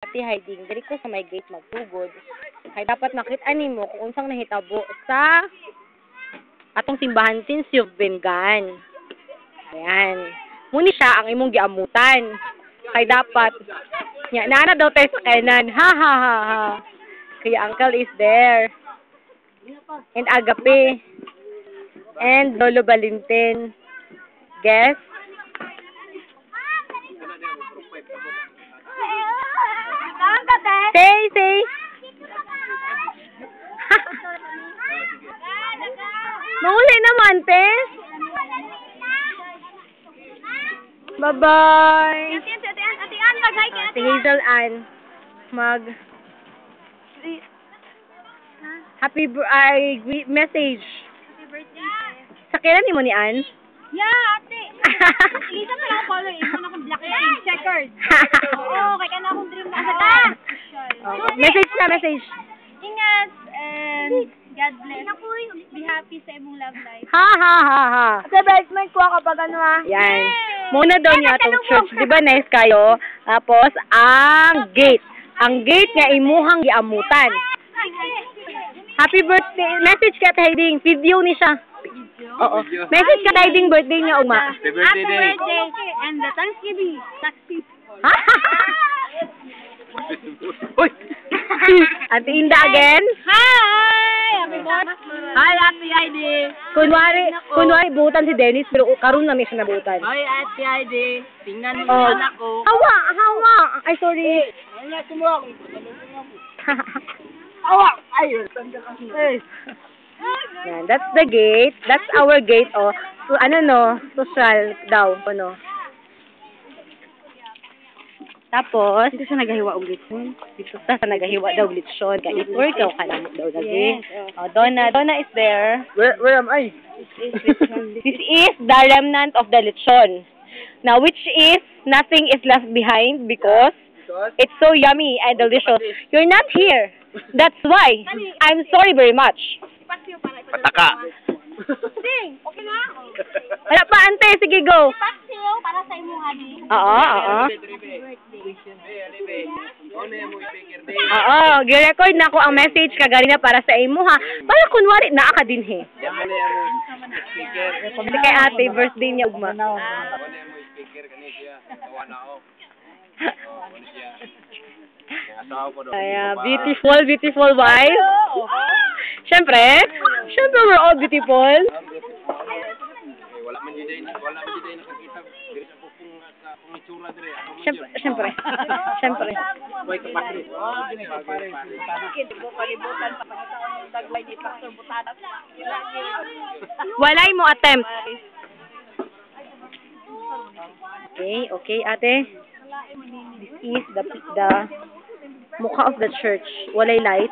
Ati hiding diri ko sa may gate magtugod. Kay dapat nakita nimo kung unsang nahitabo sa atong simbahan since you've been gone. Ayan. Muni siya ang imong giamutan. Kay dapat nya nana daw tayo sa kanan. Ha ha ha ha. Kaya uncle is there. And Agape. And Lolo Valentin. Guess? Say. Mahuli naman, te. Bye-bye. Si Hazel Ann. Happy message. Happy birthday. Sa kailan ni mo ni Ann? Yeah, ate. Ilisa pa lang color. Ito na akong black and checkered. Oo, kaya na akong dream na ako. Message. Ingat and God bless. Be happy sa imong love life. Ha. Sa bridesmaid ko kapag ano Yan. Muna daw niya itong church. Di ba nice kayo? Tapos, ang gate. Ang gate nga imuhang giamutan. Happy birthday. Message ka Tiding. Video ni siya. Oo. Message ka Tiding birthday niya, Ugma. Happy birthday day. And the Thanksgiving. Uy! Ate Inda again. Hi! Happy birthday. Hi, Ate Heidi. Kunwari buutan si Dennis, pero karon na may siya nabuutan. Hi, Ate Heidi. Tingnan mo Oh. yung anak ko. Hawa. Ay, sorry. Yan, that's the gate. That's our gate, oh. So, social daw, ano. Tapos, dito siya nagahiwa og litson. Dito sa nagahiwa daw litson. Kaya it-work daw ka lang daw lagi. Oh, Donna is there. Where am I? This is the remnant of the lechon. Now, which is, nothing is left behind because it's so yummy and delicious. You're not here. That's why. I'm sorry very much. Pataka. Sing! Okay na ako. Wala pa, ante. Sige, go. Paksiw para sa imong hadi. Oo. Oo, gi-record na ko ang message kaganina para sa imo ha. Para kunwari naa ka din he. Kasi kay ate, birthday niya ugma. Kaya, beautiful wife. Syempre, we're all beautiful. Wala man dito nakakita. Kung itsura dire. Syempre. Boy kapatid. Walay mo attempt. Okay, ate. This is the mukha of the church. Walay light.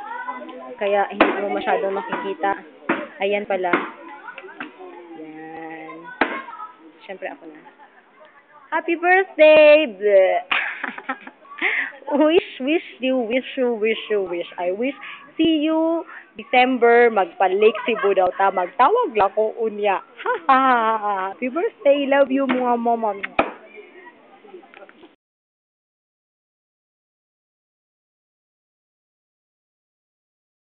Kaya hindi mo masyadong makikita. Ayan pala. Yan. Siyempre ako na. Happy birthday! wish you. I wish. See you December. Magpalik Cebu daw ta. Magtawag lang ko unya. Happy birthday. Love you mga mama.